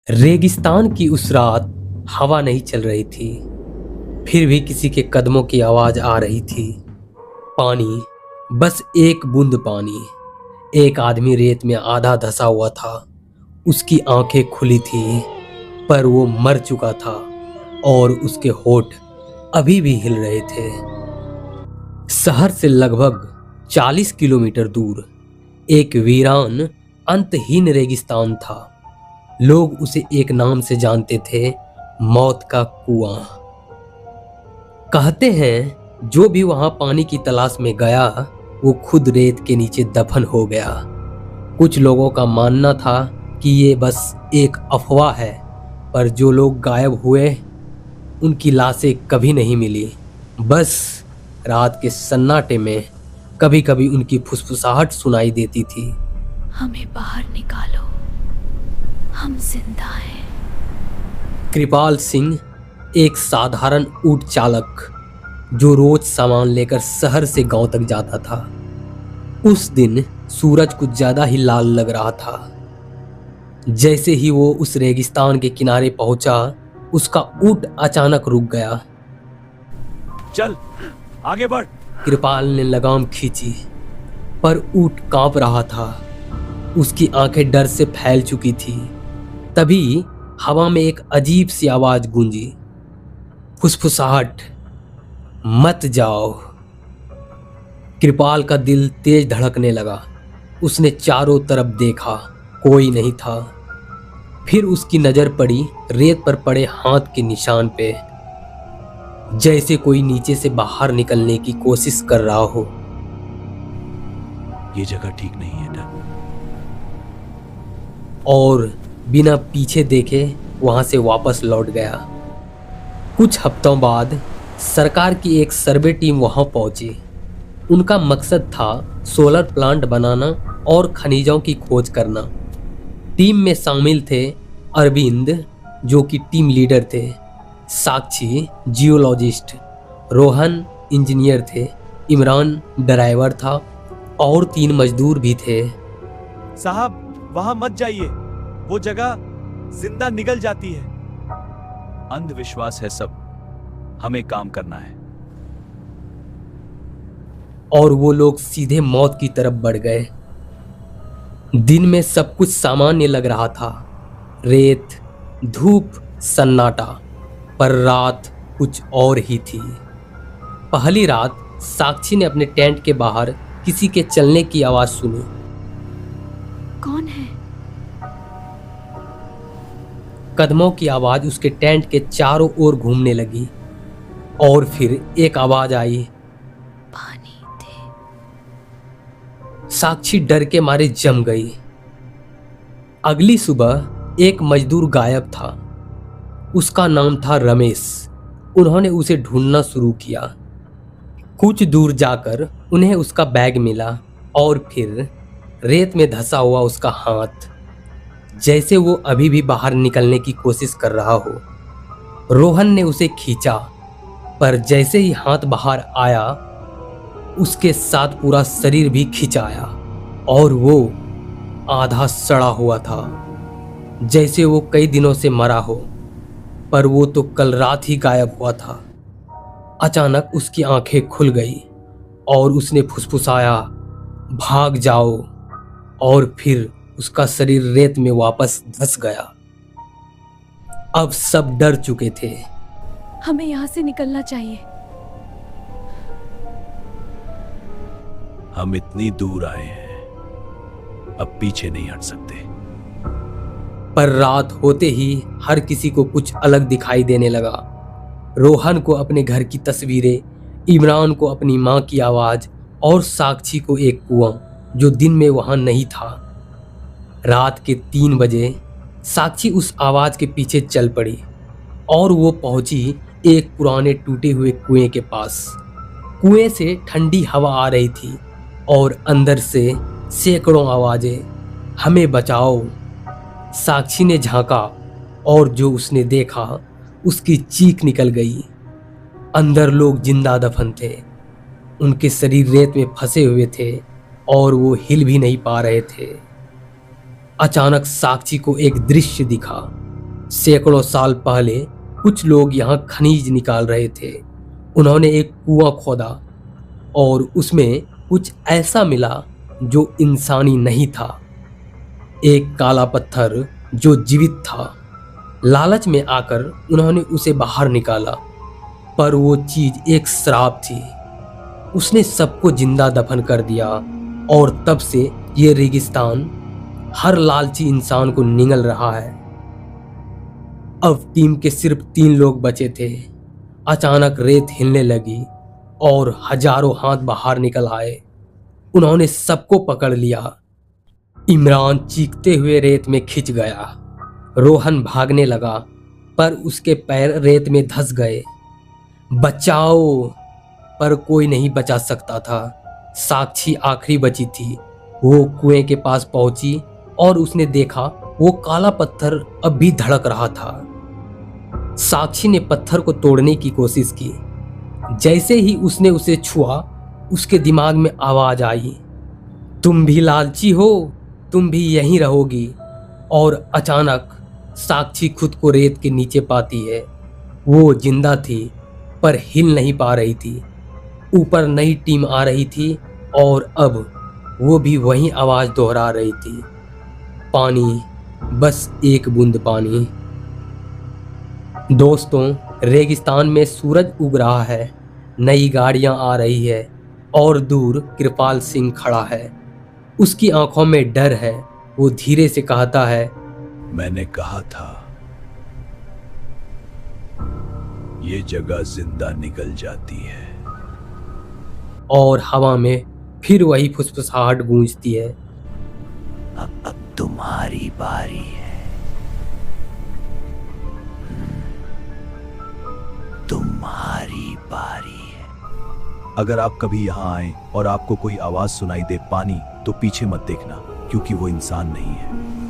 रेगिस्तान की उस रात हवा नहीं चल रही थी, फिर भी किसी के कदमों की आवाज आ रही थी। पानी, बस एक बूंद पानी। एक आदमी रेत में आधा धंसा हुआ था। उसकी आंखें खुली थी, पर वो मर चुका था और उसके होठ अभी भी हिल रहे थे। शहर से लगभग 40 किलोमीटर दूर एक वीरान अंतहीन रेगिस्तान था। लोग उसे एक नाम से जानते थे, मौत का कुआं। कहते हैं जो भी वहां पानी की तलाश में गया वो खुद रेत के नीचे दफन हो गया। कुछ लोगों का मानना था कि ये बस एक अफवाह है, पर जो लोग गायब हुए उनकी लाशें कभी नहीं मिली। बस रात के सन्नाटे में कभी कभी उनकी फुसफुसाहट सुनाई देती थी। हमें बाहर निकालो, हम जिंदा हैं। कृपाल सिंह एक साधारण ऊंट चालक जो रोज सामान लेकर शहर से गांव तक जाता था। उस दिन सूरज कुछ ज्यादा ही लाल लग रहा था। जैसे ही वो उस रेगिस्तान के किनारे पहुंचा, उसका ऊंट अचानक रुक गया। चल आगे बढ़। कृपाल ने लगाम खींची, पर ऊंट कांप रहा था। उसकी आंखें डर से फैल चुकी थी। तभी हवा में एक अजीब सी आवाज गूंजी, फुसफुसाहट, मत जाओ। कृपाल का दिल तेज धड़कने लगा। उसने चारों तरफ देखा, कोई नहीं था। फिर उसकी नजर पड़ी रेत पर पड़े हाथ के निशान पे, जैसे कोई नीचे से बाहर निकलने की कोशिश कर रहा हो। ये जगह ठीक नहीं है डन। और बिना पीछे देखे वहां से वापस लौट गया। कुछ हफ्तों बाद सरकार की एक सर्वे टीम वहां पहुंची। उनका मकसद था सोलर प्लांट बनाना और खनिजों की खोज करना। टीम में शामिल थे अरविंद, जो कि टीम लीडर थे, साक्षी जियोलॉजिस्ट, रोहन इंजीनियर थे, इमरान ड्राइवर था और 3 मजदूर भी थे। साहब वहां मत जाइए, वो जगह जिंदा निगल जाती है। अंधविश्वास है सब, हमें काम करना है। और वो लोग सीधे मौत की तरफ बढ़ गए। दिन में सब कुछ सामान्य लग रहा था, रेत, धूप, सन्नाटा। पर रात कुछ और ही थी। पहली रात साक्षी ने अपने टेंट के बाहर किसी के चलने की आवाज सुनी। कौन है? कदमों की आवाज उसके टेंट के चारों ओर घूमने लगी। और फिर एक आवाज आई, पानी दे। साक्षी डर के मारे जम गई। अगली सुबह एक मजदूर गायब था। उसका नाम था रमेश। उन्होंने उसे ढूंढना शुरू किया। कुछ दूर जाकर उन्हें उसका बैग मिला और फिर रेत में धंसा हुआ उसका हाथ, जैसे वो अभी भी बाहर निकलने की कोशिश कर रहा हो। रोहन ने उसे खींचा, पर जैसे ही हाथ बाहर आया, उसके साथ पूरा शरीर भी खिंच आया और वो आधा सड़ा हुआ था, जैसे वो कई दिनों से मरा हो। पर वो तो कल रात ही गायब हुआ था। अचानक उसकी आंखें खुल गई और उसने फुसफुसाया, भाग जाओ। और फिर उसका शरीर रेत में वापस धंस गया। अब सब डर चुके थे। हमें यहाँ से निकलना चाहिए। हम इतनी दूर आए हैं, अब पीछे नहीं हट सकते। पर रात होते ही हर किसी को कुछ अलग दिखाई देने लगा। रोहन को अपने घर की तस्वीरें, इमरान को अपनी माँ की आवाज और साक्षी को एक कुआं जो दिन में वहां नहीं था। रात के 3 बजे साक्षी उस आवाज के पीछे चल पड़ी और वो पहुंची एक पुराने टूटे हुए कुएं के पास। कुएं से ठंडी हवा आ रही थी और अंदर से सैकड़ों आवाजें, हमें बचाओ। साक्षी ने झांका और जो उसने देखा उसकी चीख निकल गई। अंदर लोग जिंदा दफन थे। उनके शरीर रेत में फंसे हुए थे और वो हिल भी नहीं पा रहे थे। अचानक साक्षी को एक दृश्य दिखा। सैकड़ों साल पहले कुछ लोग यहाँ खनिज निकाल रहे थे। उन्होंने एक कुआं खोदा और उसमें कुछ ऐसा मिला जो इंसानी नहीं था। एक काला पत्थर जो जीवित था। लालच में आकर उन्होंने उसे बाहर निकाला, पर वो चीज एक श्राप थी। उसने सबको जिंदा दफन कर दिया और तब से ये रेगिस्तान हर लालची इंसान को निगल रहा है। अब टीम के सिर्फ 3 लोग बचे थे। अचानक रेत हिलने लगी और हजारों हाथ बाहर निकल आए। उन्होंने सबको पकड़ लिया। इमरान चीखते हुए रेत में खिंच गया। रोहन भागने लगा, पर उसके पैर रेत में धंस गए। बचाओ! पर कोई नहीं बचा सकता था। साक्षी आखिरी बची थी। वो कुएं के पास पहुंची और उसने देखा वो काला पत्थर अब भी धड़क रहा था। साक्षी ने पत्थर को तोड़ने की कोशिश की। जैसे ही उसने उसे छुआ, उसके दिमाग में आवाज आई, तुम भी लालची हो, तुम भी यहीं रहोगी। और अचानक साक्षी खुद को रेत के नीचे पाती है। वो जिंदा थी, पर हिल नहीं पा रही थी। ऊपर नई टीम आ रही थी और अब वो भी वही आवाज दोहरा रही थी, पानी, बस एक बूंद पानी। दोस्तों, रेगिस्तान में सूरज उग रहा है, नई गाड़ियां आ रही है और दूर कृपाल सिंह खड़ा है। उसकी आंखों में डर है। वो धीरे से कहता है, मैंने कहा था ये जगह जिंदा निकल जाती है। और हवा में फिर वही फुसफुसाहट गूंजती है, अब तुम्हारी बारी है। तुम्हारी बारी है। अगर आप कभी यहाँ आए और आपको कोई आवाज सुनाई दे पानी, तो पीछे मत देखना, क्योंकि वो इंसान नहीं है।